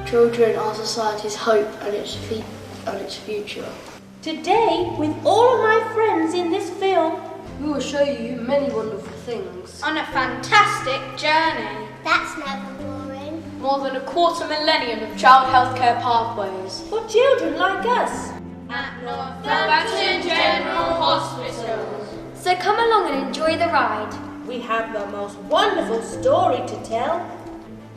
Children are society's hope and its future. Today, with all of my friends in this film, we will show you many wonderful things. On a fantastic journey. That's never boring. More than a quarter millennium of child healthcare pathways. for children like us. At Northampton General Hospital. So come along and enjoy the ride. We have the most wonderful story to tell.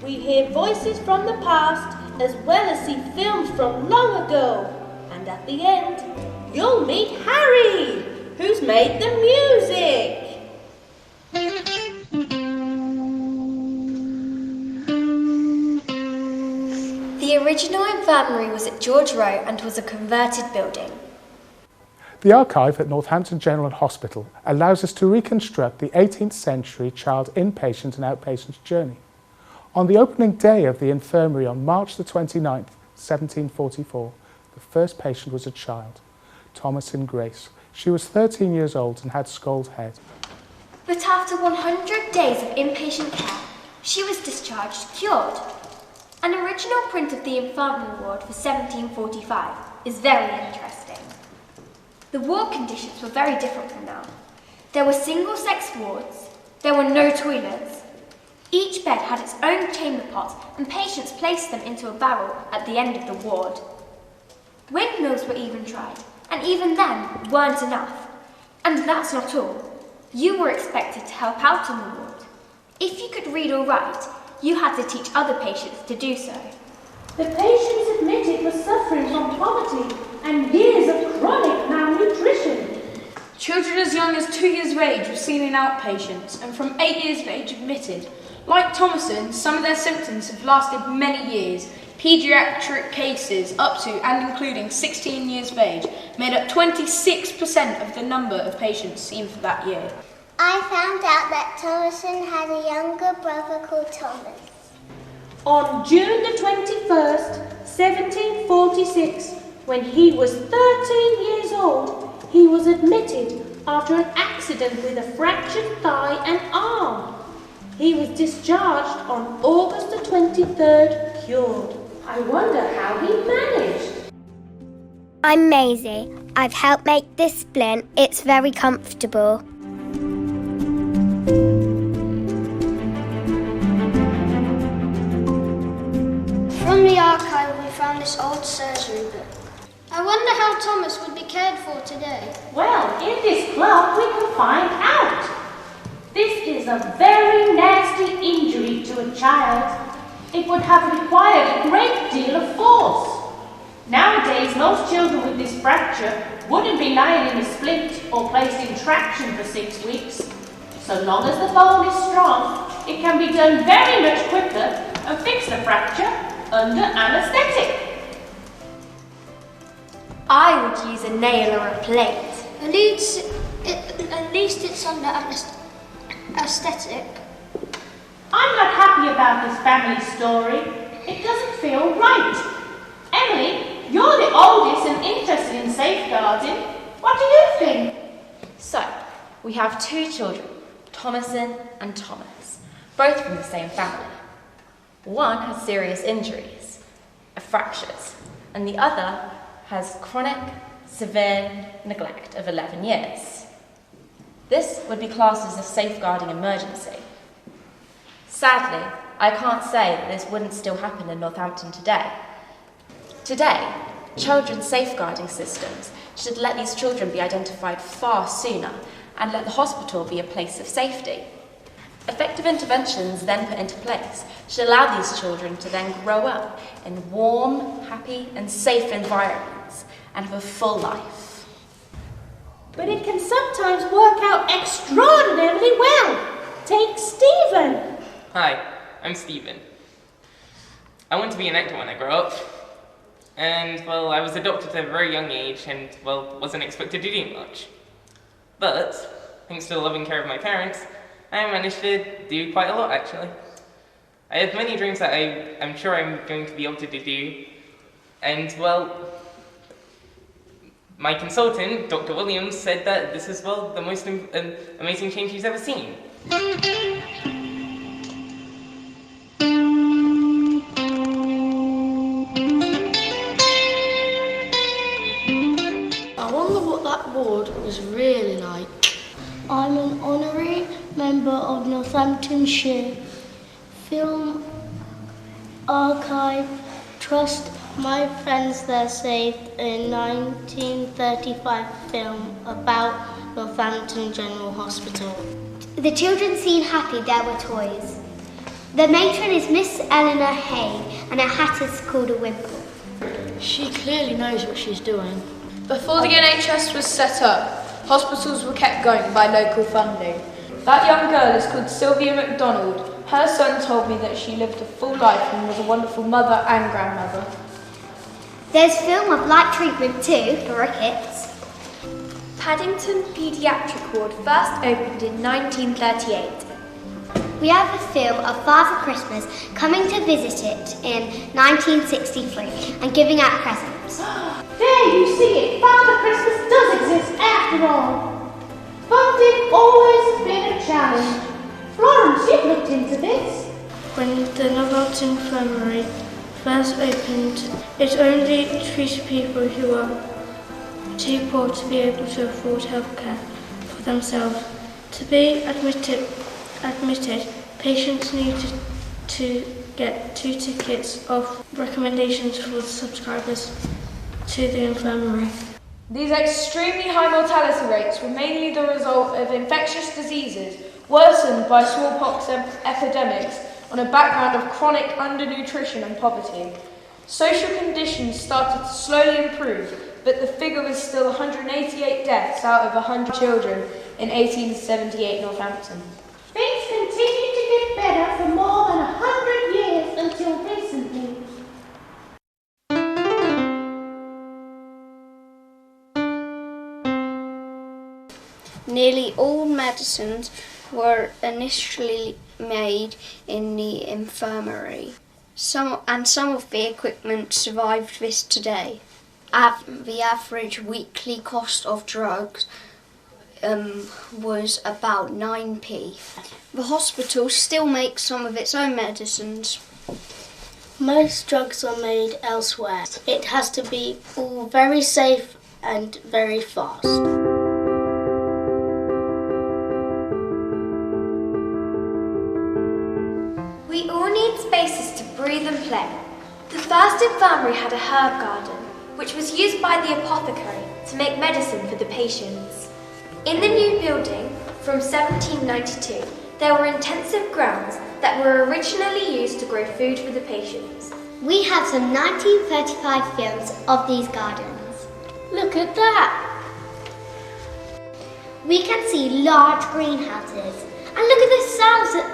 We hear voices from the past as well as see films from long ago. And at the end, you'll meet Harry, who's made the music. The original infirmary was at George Row and was a converted building. The archive at Northampton General Hospital allows us to reconstruct the 18th century child inpatient and outpatient journey. On the opening day of the infirmary on March the 29th, 1744, the first patient was a child, Thomasin Grace. She was 13 years old and had scald head. But after 100 days of inpatient care, she was discharged cured. An original print of the infirmary ward for 1745 is very interesting. The ward conditions were very different from now. There were single-sex wards, there were no toilets. Each bed had its own chamber pot and patients placed them into a barrel at the end of the ward. Windmills were even tried, and even then weren't enough. And that's not all. You were expected to help out in the ward. If you could read or write, you had to teach other patients to do so. The patients admitted were suffering from poverty and years of chronic malnutrition. Children as young as 2 years of age were seen in outpatients and from 8 years of age admitted. Like Thomasin, some of their symptoms have lasted many years. Paediatric cases up to and including 16 years of age made up 26% of the number of patients seen for that year. I found out that Thomasin had a younger brother called Thomas. On June the 21st, 1746, when he was 13 years old, he was admitted after an accident with a fractured thigh and arm. He was discharged on August the 23rd, cured. I wonder how he managed. I'm Maisie. I've helped make this splint. It's very comfortable. From the archive we found this old surgery book. I wonder how Thomas would be cared for today. Well, in this club we can find out. This is a very nasty injury to a child. It would have required a great deal of force. Nowadays, most children with this fracture wouldn't be lying in a splint or placed in traction for 6 weeks. So long as the bone is strong, it can be done very much quicker and fix the fracture under anaesthetic. I would use a nail or a plate. At least it's under anaesthetic. I'm not happy about this family story. It doesn't feel right. Emily, you're the oldest and interested in safeguarding. What do you think? So, we have 2 children, Thomasin and Thomas, both from the same family. One has serious injuries, fractures, and the other has chronic, severe neglect of 11 years. This would be classed as a safeguarding emergency. Sadly, I can't say that this wouldn't still happen in Northampton today. Today, children's safeguarding systems should let these children be identified far sooner and let the hospital be a place of safety. Effective interventions then put into place should allow these children to then grow up in warm, happy and safe environments and have a full life. But it can sometimes work out extraordinarily well. Take Stephen. Hi, I'm Stephen. I want to be an actor when I grow up. And, well, I was adopted at a very young age and, well, wasn't expected to do much. But, thanks to the loving care of my parents, I managed to do quite a lot, actually. I have many dreams that I'm sure I'm going to be able to do. And, well, my consultant, Dr. Williams, said that this is, well, the most amazing change he's ever seen. I wonder what that ward was really like. I'm an honorary member of Northamptonshire Film Archive Trust. My friends there saved a 1935 film about Northampton General Hospital. The children seemed happy there were toys. The matron is Miss Eleanor Hay, and her hat is called a wimple. She clearly knows what she's doing. Before the NHS was set up, hospitals were kept going by local funding. That young girl is called Sylvia MacDonald. Her son told me that she lived a full life and was a wonderful mother and grandmother. There's film of light treatment too, for rickets. Paddington Paediatric Ward first opened in 1938. We have a film of Father Christmas coming to visit it in 1963 and giving out presents. There you see it, Father Christmas does exist after all. Funding always has been a challenge. Florence, you've looked into this. When the Northampton Infirmary first opened, it only treated people who are too poor to be able to afford healthcare for themselves. To be admitted, patients needed to get 2 tickets of recommendations for the subscribers to the infirmary. These extremely high mortality rates were mainly the result of infectious diseases worsened by smallpox epidemics on a background of chronic undernutrition and poverty. Social conditions started to slowly improve, but the figure was still 188 deaths out of 100 children in 1878 Northampton. Things continued to get better for more than 100 years until recently. Nearly all medicines were initially made in the infirmary. Some of the equipment survived this today. The average weekly cost of drugs was about 9p. The hospital still makes some of its own medicines. Most drugs are made elsewhere. It has to be all very safe and very fast. We all need spaces to breathe and play. The first infirmary had a herb garden, which was used by the apothecary to make medicine for the patients. In the new building, from 1792, there were intensive grounds that were originally used to grow food for the patients. We have some 1935 films of these gardens. Look at that! We can see large greenhouses. And look at the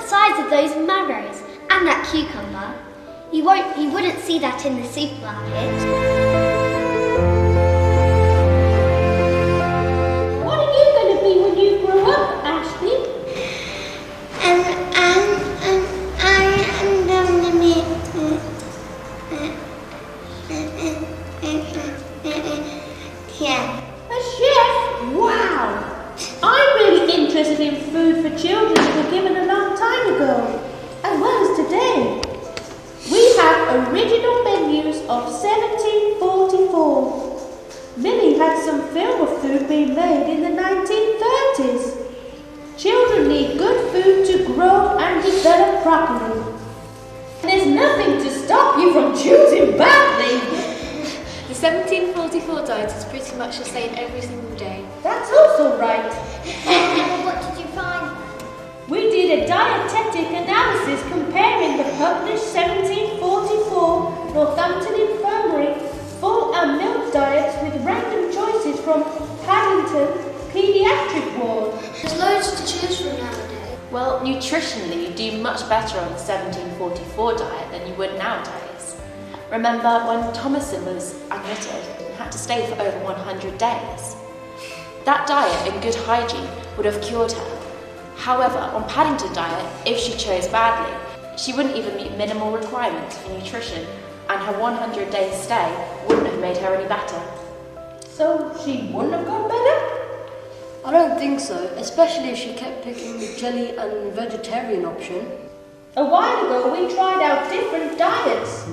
size of those marrows and that cucumber. You wouldn't see that in the supermarket. What are you going to be when you grow up, Ashley? I'm going to be yeah. A chef? Wow! I'm really interested in food for children that were given a long time ago, as well as today. We have original menus of 1744. Millie had some film of food being made in the 1930s. Children need good food to grow and develop properly. There's nothing to stop you from choosing badly. The 1744 diet is pretty much the same every single day. That's also right. What did you find? We did a dietetic analysis comparing the published 1744 Northampton Infirmary full and milk diets with random choices from Paddington Paediatric Ward. There's loads to choose from nowadays. Well, nutritionally, you do much better on the 1744 diet than you would nowadays. Remember when Thomason was admitted and had to stay for over 100 days? That diet and good hygiene would have cured her. However, on Paddington diet, if she chose badly, she wouldn't even meet minimal requirements for nutrition, and her 100-day stay wouldn't have made her any better. So she wouldn't have got better? I don't think so, especially if she kept picking the jelly and vegetarian option. A while ago, we tried out different diets.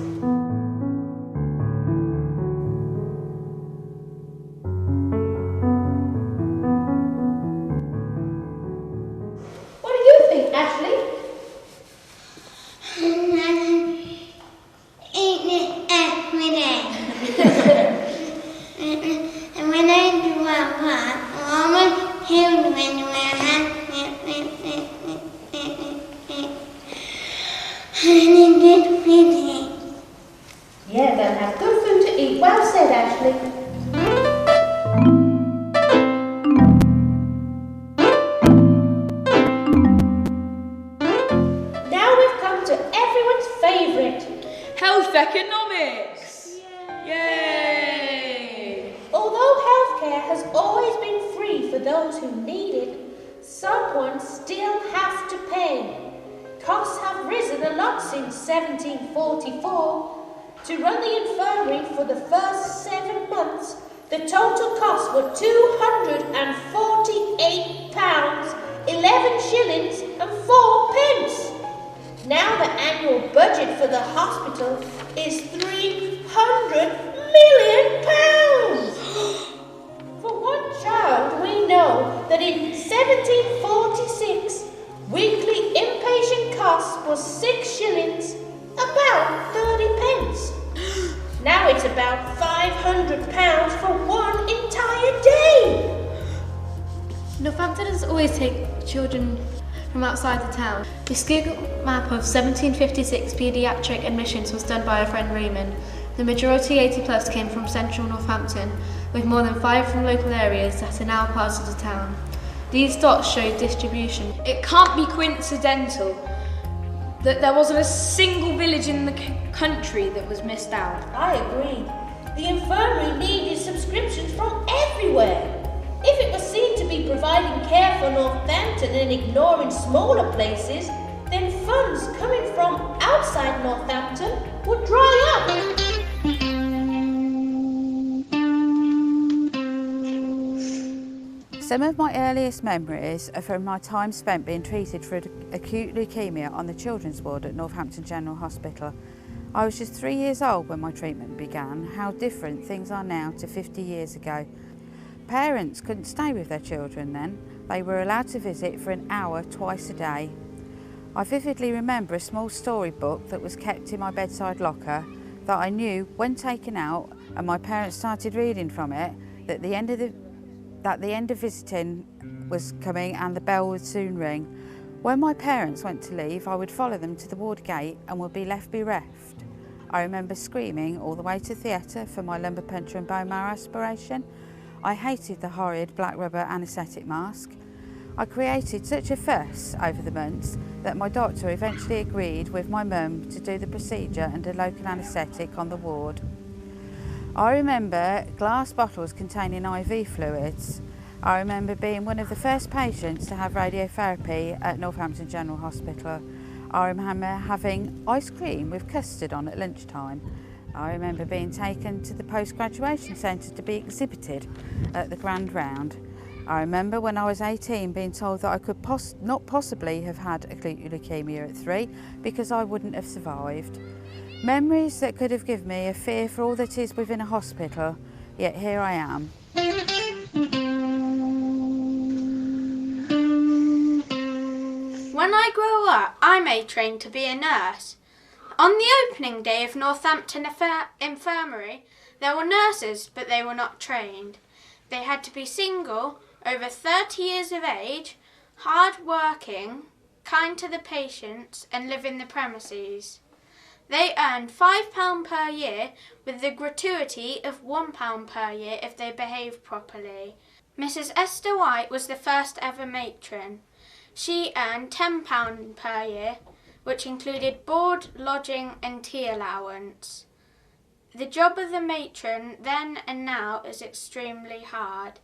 What do you think, Ashley? Eat it every day. And when I do one part, all my children will have Yeah, they'll have good food to eat. Well said, Ashley. Now we've come to everyone's favourite. Health economics! Yay! Although healthcare has always been free for those who need it, someone still has to pay. Costs have risen a lot since 1744. To run the infirmary for the first 7 months, the total costs were £248, 11 shillings and 4 pence. Now the annual budget for the hospital is £300 million. For one child, we know that in 1746, weekly inpatient costs was 6 shillings, about 30 pence. Now it's about £500 for one entire day. Northampton has always taken children from outside the town. The Google map of 1756 paediatric admissions was done by our friend Raymond. The majority, 80 plus, came from central Northampton, with more than 5 from local areas that are now part of the town. These dots show distribution. It can't be coincidental that there wasn't a single village in the country that was missed out. I agree. The infirmary needed subscriptions from everywhere. If it was seen to be providing care for Northampton and ignoring smaller places, then funds coming from outside Northampton would dry up. Some of my earliest memories are from my time spent being treated for acute leukemia on the children's ward at Northampton General Hospital. I was just 3 years old when my treatment began. How different things are now to 50 years ago. Parents couldn't stay with their children then. They were allowed to visit for an hour twice a day. I vividly remember a small storybook that was kept in my bedside locker that I knew when taken out and my parents started reading from it that the end of visiting was coming and the bell would soon ring. When my parents went to leave, I would follow them to the ward gate and would be left bereft. I remember screaming all the way to theatre for my lumbar puncture and bone marrow aspiration. I hated the horrid black rubber anaesthetic mask. I created such a fuss over the months that my doctor eventually agreed with my mum to do the procedure under local anaesthetic on the ward. I remember glass bottles containing IV fluids. I remember being one of the first patients to have radiotherapy at Northampton General Hospital. I remember having ice cream with custard on at lunchtime. I remember being taken to the post-graduation centre to be exhibited at the Grand Round. I remember when I was 18 being told that I could not possibly have had acute leukemia at 3 because I wouldn't have survived. Memories that could have given me a fear for all that is within a hospital, yet here I am. When I grow up, I may train to be a nurse. On the opening day of Northampton Infirmary, there were nurses, but they were not trained. They had to be single, over 30 years of age, hard-working, kind to the patients, and live in the premises. They earned £5 per year, with the gratuity of £1 per year if they behaved properly. Mrs. Esther White was the first ever matron. She earned £10 per year, which included board, lodging and tea allowance. The job of the matron then and now is extremely hard.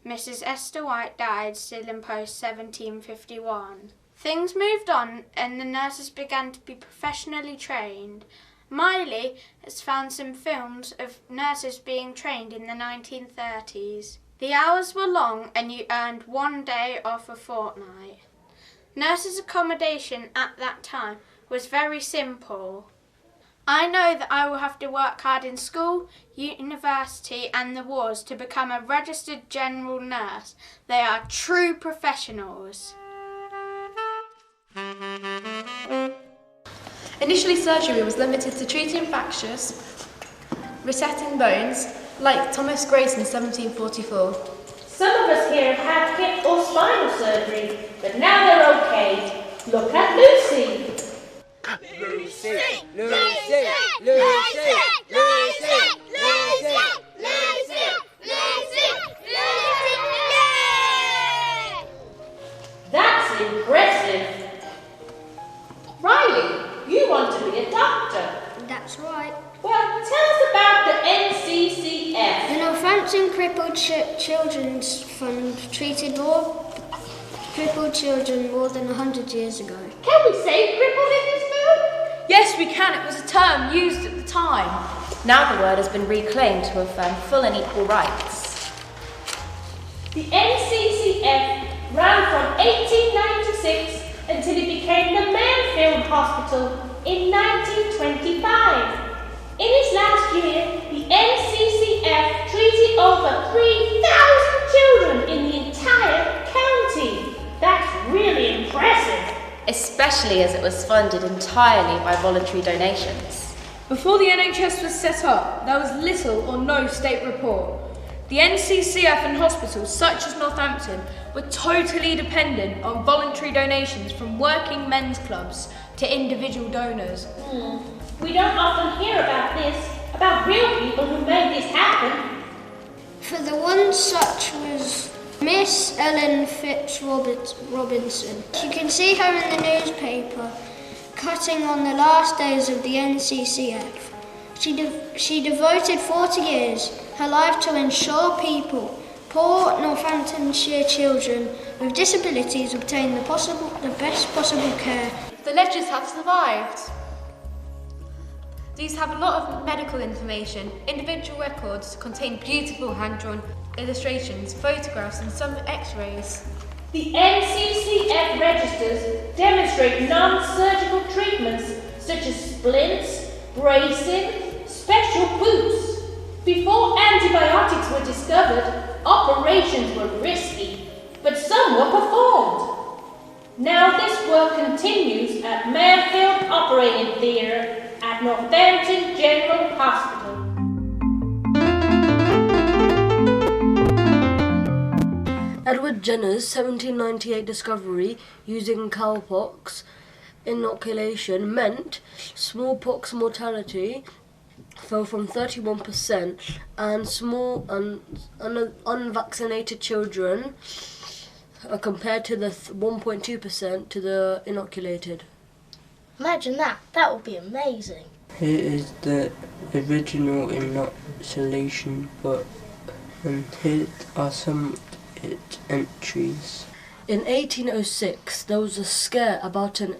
Mrs. Esther White died still in post 1751. Things moved on and the nurses began to be professionally trained. Miley has found some films of nurses being trained in the 1930s. The hours were long and you earned 1 day off a fortnight. Nurses' accommodation at that time was very simple. I know that I will have to work hard in school, university and the wars to become a registered general nurse. They are true professionals. Initially, surgery was limited to treating fractures, resetting bones, like Thomas Grace in 1744. Some of us here have had hip or spinal surgery, but now they're okay. Look at Lucy. Lucy, Lucy, Lucy, Lucy, Lucy, Lucy, Lucy, Lucy. That's impressive. Riley, you want to be a doctor. That's right. Well, tell us about the NCCF. The Northampton Crippled Children's Fund treated more crippled children more than 100 years ago. Can we say crippled in this film? Yes, we can. It was a term used at the time. Now the word has been reclaimed to affirm full and equal rights. The NCCF ran from 1896 until it became the Mansfield Hospital in 1925. In its last year, the NCCF treated over 3,000 children in the entire county. That's really impressive. Especially as it was funded entirely by voluntary donations. Before the NHS was set up, there was little or no state report. The NCCF and hospitals such as Northampton were totally dependent on voluntary donations from working men's clubs to individual donors. We don't often hear about this, about real people who made this happen. For the one such was Miss Ellen Robinson. You can see her in the newspaper, cutting on the last days of the NCCF. She devoted 40 years, her life to ensure people, poor Northamptonshire children with disabilities obtain the best possible care. The ledgers have survived. These have a lot of medical information. Individual records contain beautiful hand-drawn illustrations, photographs and some x-rays. The NCCF registers demonstrate non-surgical treatments such as splints, bracing, special boots. Before antibiotics were discovered, operations were risky, but some were performed. Now this work continues at Mansfield Operating Theatre at Northampton General Hospital. Edward Jenner's 1798 discovery using cowpox inoculation meant smallpox mortality fell from 31% and unvaccinated children compared to the 1.2% to the inoculated. Imagine that. That would be amazing. Here is the original inoculation book, and here are some of its entries. In 1806, there was a scare about an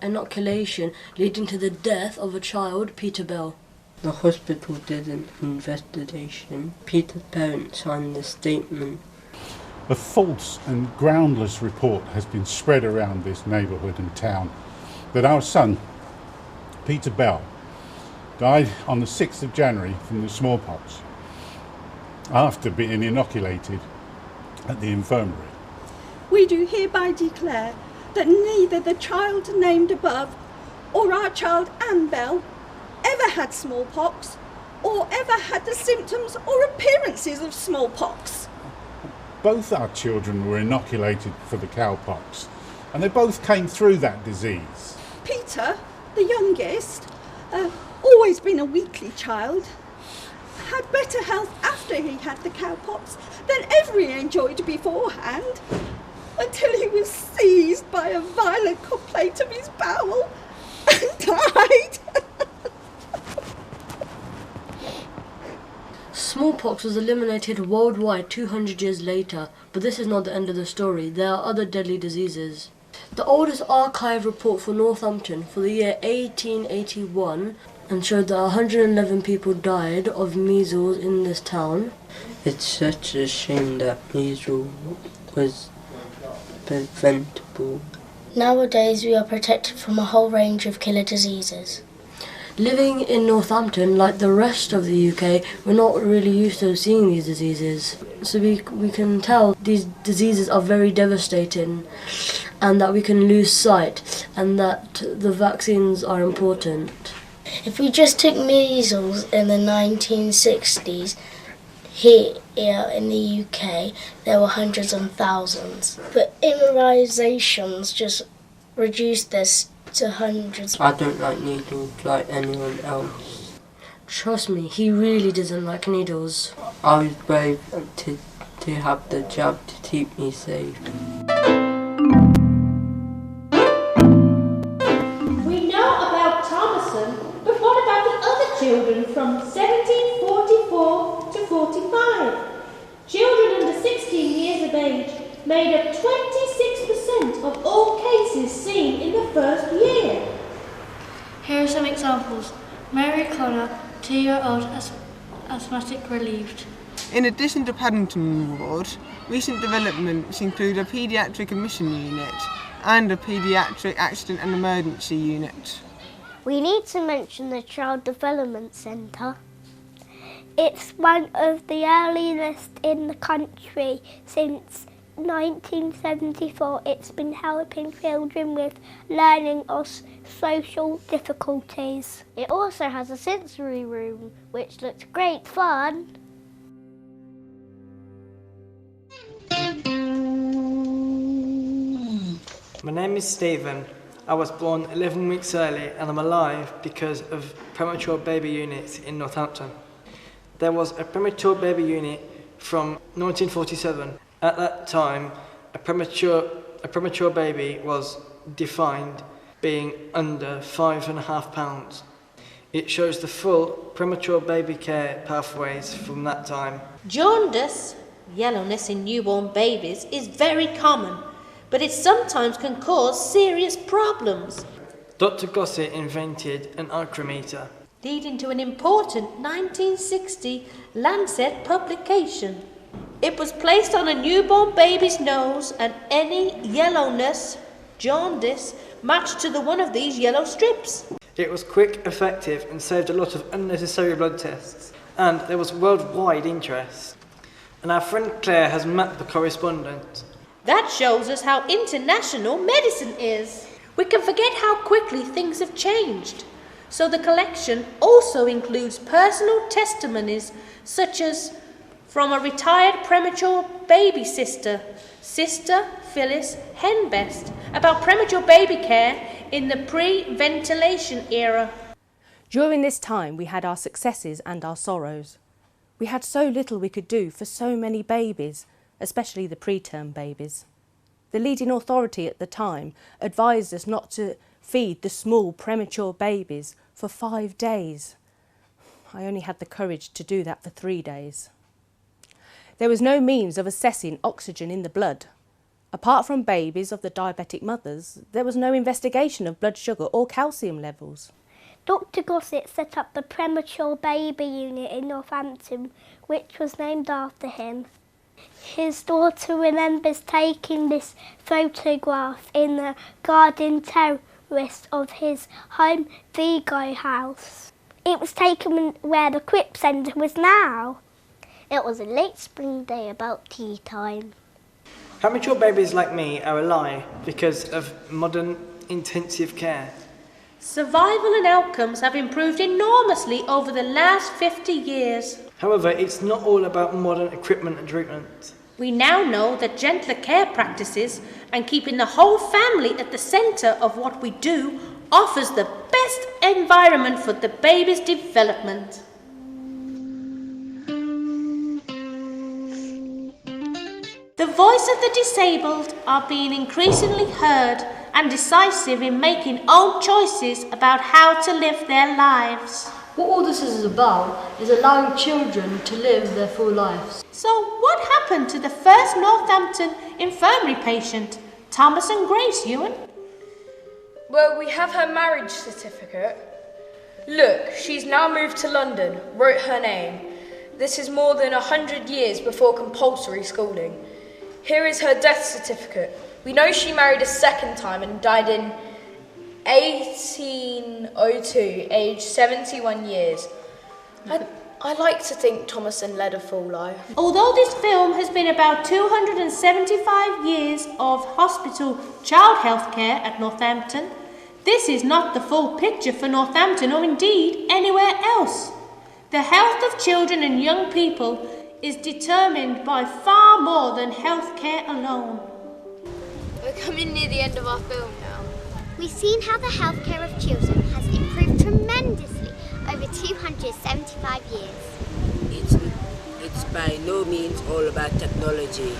inoculation leading to the death of a child, Peter Bell. The hospital did an investigation. Peter's parents signed the statement. A false and groundless report has been spread around this neighbourhood and town that our son, Peter Bell, died on the 6th of January from the smallpox after being inoculated at the infirmary. We do hereby declare that neither the child named above or our child Annabelle ever had smallpox or ever had the symptoms or appearances of smallpox. Both our children were inoculated for the cowpox, and they both came through that disease. Peter, the youngest, always been a weakly child, had better health after he had the cowpox than ever he enjoyed beforehand, until he was seized by a violent complaint of his bowel and died. Smallpox was eliminated worldwide 200 years later, but this is not the end of the story. There are other deadly diseases. The oldest archive report for Northampton for the year 1881 and showed that 111 people died of measles in this town. It's such a shame that measles was preventable. Nowadays we are protected from a whole range of killer diseases. Living in Northampton, like the rest of the UK, we're not really used to seeing these diseases. So we can tell these diseases are very devastating and that we can lose sight and that the vaccines are important. If we just took measles in the 1960s, here in the UK, there were hundreds and thousands. But immunisations just reduced this to hundreds. I don't like needles like anyone else. Trust me, he really doesn't like needles. I was brave to have the jab to keep me safe. We know about Thomason, but what about the other children from 1744 to 45? Children under 16 years of age made up 26% of all cases seen in the first year. Here are some examples. Mary Connor, 2-year-old asthmatic relieved. In addition to Paddington Ward, recent developments include a paediatric admission unit and a paediatric accident and emergency unit. We need to mention the Child Development Centre. It's one of the earliest in the country. Since 1974, it's been helping children with learning or social difficulties. It also has a sensory room, which looks great fun. My name is Stephen. I was born 11 weeks early and I'm alive because of premature baby units in Northampton. There was a premature baby unit from 1947. At that time, a premature baby was defined being under 5.5 pounds. It shows the full premature baby care pathways from that time. Jaundice, yellowness in newborn babies, is very common, but it sometimes can cause serious problems. Dr. Gossett invented an oximeter, leading to an important 1960 Lancet publication. It was placed on a newborn baby's nose and any yellowness, jaundice, matched to the one of these yellow strips. It was quick, effective and saved a lot of unnecessary blood tests. And there was worldwide interest. And our friend Claire has mapped the correspondence. That shows us how international medicine is. We can forget how quickly things have changed. So the collection also includes personal testimonies such as from a retired premature baby sister, Sister Phyllis Henbest, about premature baby care in the pre-ventilation era. During this time we had our successes and our sorrows. We had so little we could do for so many babies, especially the preterm babies. The leading authority at the time advised us not to feed the small premature babies for 5 days. I only had the courage to do that for 3 days. There was no means of assessing oxygen in the blood. Apart from babies of the diabetic mothers, there was no investigation of blood sugar or calcium levels. Dr. Gossett set up the premature baby unit in Northampton, which was named after him. His daughter remembers taking this photograph in the garden terrace of his home Vigo house. It was taken where the Quip Centre was now. It was a late spring day about tea time. Premature babies like me are alive because of modern intensive care. Survival and outcomes have improved enormously over the last 50 years. However, it's not all about modern equipment and treatment. We now know that gentler care practices and keeping the whole family at the centre of what we do offers the best environment for the baby's development. The voice of the disabled are being increasingly heard and decisive in making own choices about how to live their lives. What all this is about is allowing children to live their full lives. So what happened to the first Northampton infirmary patient, Thomas and Grace Ewan? Well, we have her marriage certificate. Look, she's now moved to London, wrote her name. This is more than 100 years before compulsory schooling. Here is her death certificate. We know she married a second time and died in 1802, aged 71 years. I like to think Thomason led a full life. Although this film has been about 275 years of hospital child health care at Northampton, this is not the full picture for Northampton or indeed anywhere else. The health of children and young people is determined by far more than health care alone. We're coming near the end of our film now. We've seen how the healthcare of children has improved tremendously over 275 years. It's by no means all about technology.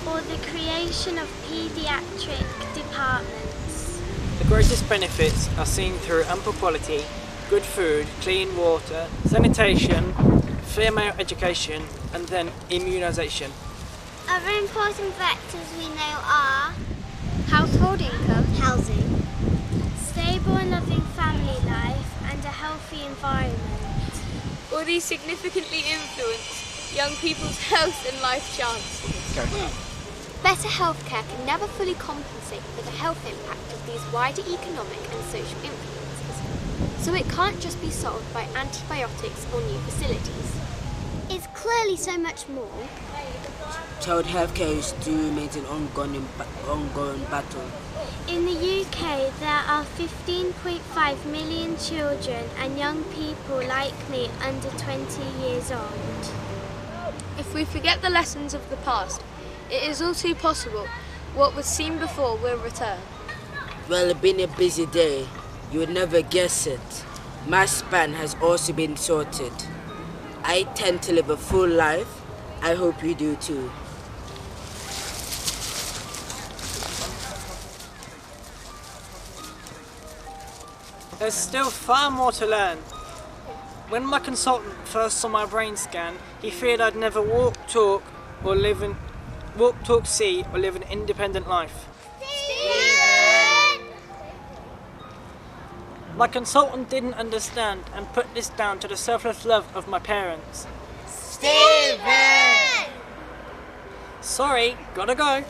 Or the creation of paediatric departments. The greatest benefits are seen through ample quality, good food, clean water, sanitation, fair male education, and then immunisation. Other important factors we know are household income, housing, stable and loving family life, and a healthy environment. All these significantly influence young people's health and life chances. Better healthcare can never fully compensate for the health impact of these wider economic and social influences, so it can't just be solved by antibiotics or new facilities. It's clearly so much more. Child healthcare still remains an ongoing battle. In the UK, there are 15.5 million children and young people like me under 20 years old. If we forget the lessons of the past, it is all too possible what was seen before will return. Well, it's been a busy day. You would never guess it. My span has also been sorted. I tend to live a full life. I hope you do too. There's still far more to learn. When my consultant first saw my brain scan, he feared I'd never walk, talk, see, or live an independent life. Stephen! My consultant didn't understand and put this down to the selfless love of my parents. Stephen! Sorry, gotta go.